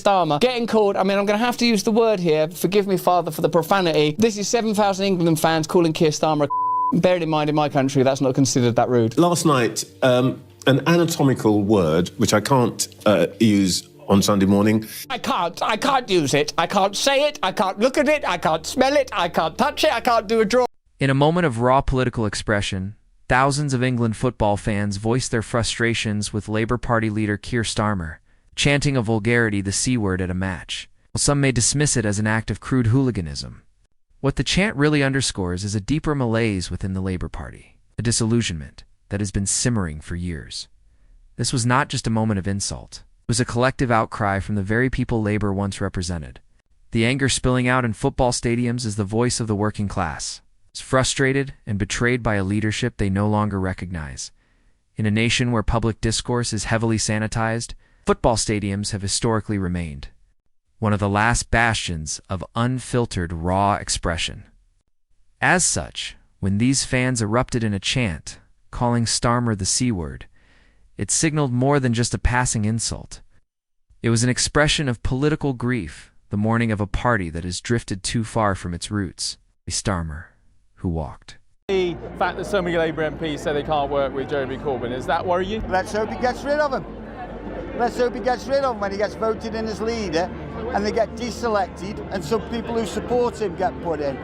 Starmer getting called, I mean, I'm going to have to use the word here, forgive me, Father, for the profanity. This is 7,000 England fans calling Keir Starmer a bearing in mind in my country that's not considered that rude. Last night, an anatomical word, which I can't use on Sunday morning. I can't use it. I can't say it. I can't look at it. I can't smell it. I can't touch it. I can't do a draw. In a moment of raw political expression, thousands of England football fans voiced their frustrations with Labour Party leader Keir Starmer, chanting a vulgarity, the C word, at a match. While some may dismiss it as an act of crude hooliganism, what the chant really underscores is a deeper malaise within the Labour Party, a disillusionment that has been simmering for years. This was not just a moment of insult. It was a collective outcry from the very people Labour once represented. The anger spilling out in football stadiums is the voice of the working class, frustrated and betrayed by a leadership they no longer recognize. In a nation where public discourse is heavily sanitized, football stadiums have historically remained one of the last bastions of unfiltered, raw expression. As such, when these fans erupted in a chant, calling Starmer the C word, it signaled more than just a passing insult. It was an expression of political grief, the mourning of a party that has drifted too far from its roots. Starmer, who walked. The fact that so many Labour MPs say they can't work with Jeremy Corbyn, does that worry you? Let's hope he gets rid of him. Let's hope he gets rid of him when he gets voted in as leader and they get deselected and some people who support him get put in.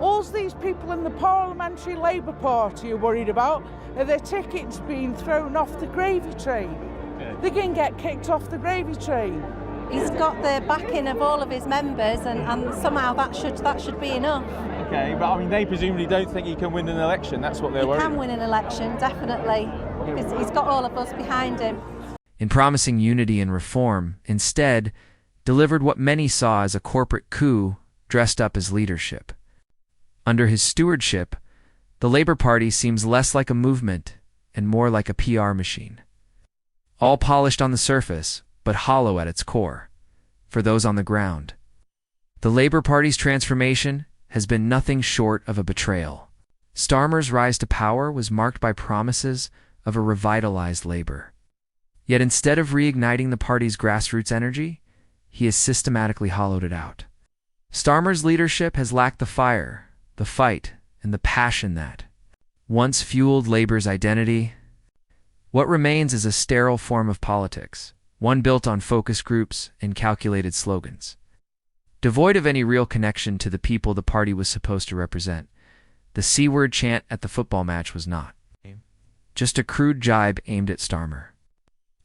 All these people in the Parliamentary Labour Party are worried about are their tickets being thrown off the gravy train. Yeah. They can get kicked off the gravy train. He's got the backing of all of his members and somehow that should be enough. Okay, but I mean they presumably don't think he can win an election, that's what they're worried about. He can win an election, definitely, because he's got all of us behind him. In promising unity and reform, instead, delivered what many saw as a corporate coup dressed up as leadership. Under his stewardship, the Labour Party seems less like a movement and more like a PR machine. All polished on the surface, but hollow at its core, for those on the ground. The Labour Party's transformation has been nothing short of a betrayal. Starmer's rise to power was marked by promises of a revitalized Labour. Yet instead of reigniting the party's grassroots energy, he has systematically hollowed it out. Starmer's leadership has lacked the fire, the fight, and the passion that once fueled Labour's identity. What remains is a sterile form of politics, one built on focus groups and calculated slogans. Devoid of any real connection to the people the party was supposed to represent, the C-word chant at the football match was not. Just a crude jibe aimed at Starmer.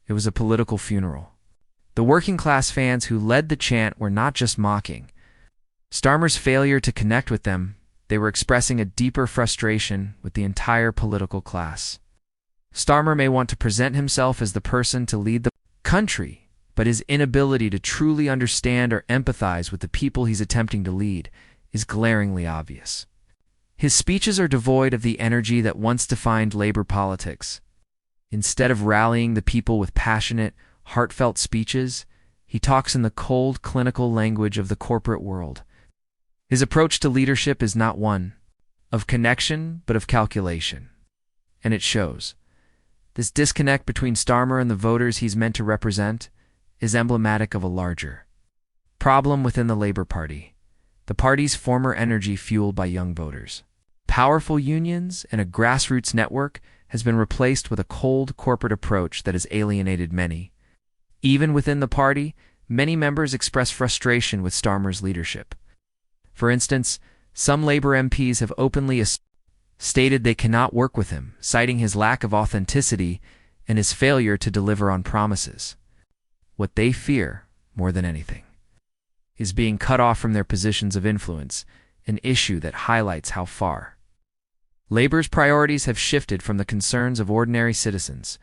It was a political funeral. The working-class fans who led the chant were not just mocking Starmer's failure to connect with them, they were expressing a deeper frustration with the entire political class. Starmer may want to present himself as the person to lead the country, but his inability to truly understand or empathize with the people he's attempting to lead is glaringly obvious. His speeches are devoid of the energy that once defined Labour politics. Instead of rallying the people with passionate, heartfelt speeches, he talks in the cold, clinical language of the corporate world. His approach to leadership is not one of connection, but of calculation. And it shows. This disconnect between Starmer and the voters he's meant to represent is emblematic of a larger problem within the Labour Party, the party's former energy fueled by young voters. Powerful unions and a grassroots network has been replaced with a cold corporate approach that has alienated many. Even within the party, many members express frustration with Starmer's leadership. For instance, some Labour MPs have openly stated they cannot work with him, citing his lack of authenticity and his failure to deliver on promises. What they fear, more than anything, is being cut off from their positions of influence, an issue that highlights how far Labour's priorities have shifted from the concerns of ordinary citizens.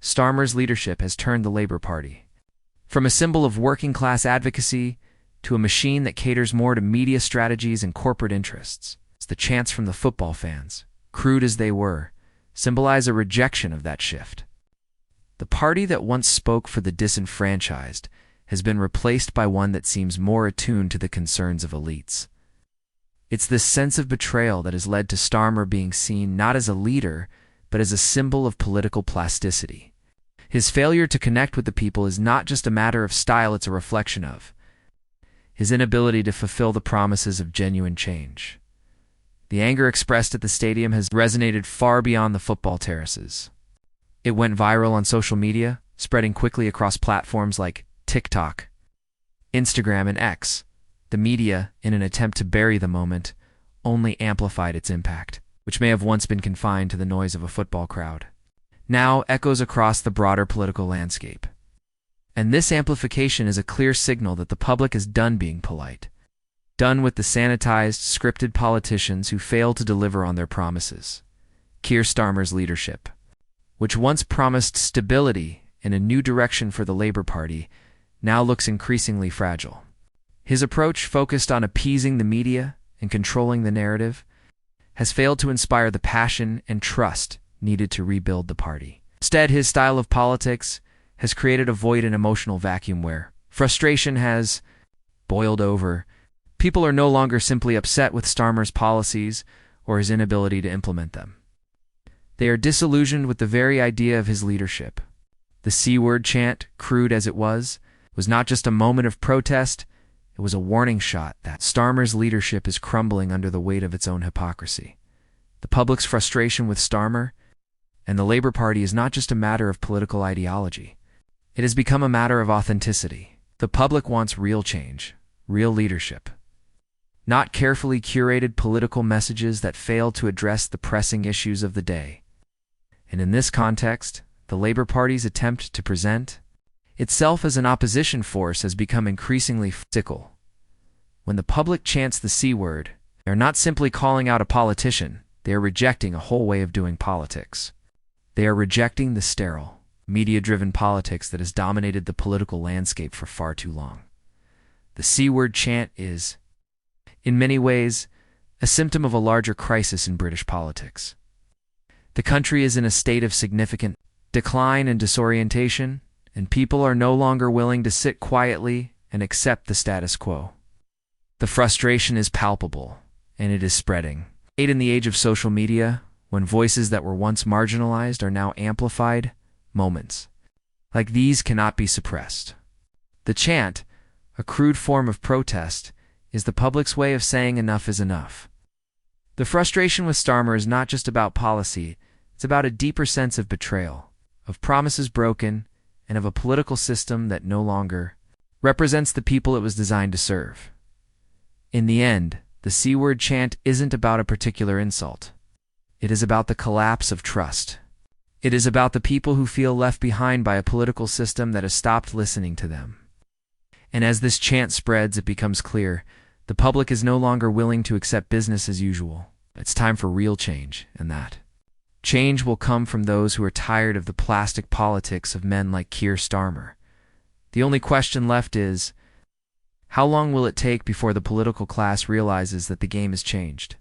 Starmer's leadership has turned the Labour Party from a symbol of working-class advocacy to a machine that caters more to media strategies and corporate interests. The chants from the football fans, crude as they were, symbolize a rejection of that shift. The party that once spoke for the disenfranchised has been replaced by one that seems more attuned to the concerns of elites. It's this sense of betrayal that has led to Starmer being seen not as a leader, but as a symbol of political plasticity. His failure to connect with the people is not just a matter of style, it's a reflection of his inability to fulfill the promises of genuine change. The anger expressed at the stadium has resonated far beyond the football terraces. It went viral on social media, spreading quickly across platforms like TikTok, Instagram, and X. The media, in an attempt to bury the moment, only amplified its impact, which may have once been confined to the noise of a football crowd, now echoes across the broader political landscape. And this amplification is a clear signal that the public is done being polite, done with the sanitized, scripted politicians who fail to deliver on their promises. Keir Starmer's leadership, which once promised stability and a new direction for the Labour Party, now looks increasingly fragile. His approach, focused on appeasing the media and controlling the narrative, has failed to inspire the passion and trust needed to rebuild the party. Instead, his style of politics has created a void and emotional vacuum where frustration has boiled over. People are no longer simply upset with Starmer's policies or his inability to implement them. They are disillusioned with the very idea of his leadership. The C-word chant, crude as it was not just a moment of protest. It was a warning shot that Starmer's leadership is crumbling under the weight of its own hypocrisy. The public's frustration with Starmer and the Labour Party is not just a matter of political ideology. It has become a matter of authenticity. The public wants real change, real leadership, not carefully curated political messages that fail to address the pressing issues of the day. And in this context, the Labour Party's attempt to present itself as an opposition force has become increasingly fickle. When the public chants the C-word, they are not simply calling out a politician, they are rejecting a whole way of doing politics. They are rejecting the sterile, media-driven politics that has dominated the political landscape for far too long. The C-word chant is, in many ways, a symptom of a larger crisis in British politics. The country is in a state of significant decline and disorientation, and people are no longer willing to sit quietly and accept the status quo. The frustration is palpable, and it is spreading. In the age of social media, when voices that were once marginalized are now amplified, moments like these cannot be suppressed. The chant, a crude form of protest, is the public's way of saying enough is enough. The frustration with Starmer is not just about policy, it's about a deeper sense of betrayal, of promises broken, and of a political system that no longer represents the people it was designed to serve. In the end, the C-word chant isn't about a particular insult. It is about the collapse of trust. It is about the people who feel left behind by a political system that has stopped listening to them. And as this chant spreads, it becomes clear the public is no longer willing to accept business as usual. It's time for real change, and that change will come from those who are tired of the plastic politics of men like Keir Starmer. The only question left is, how long will it take before the political class realizes that the game has changed?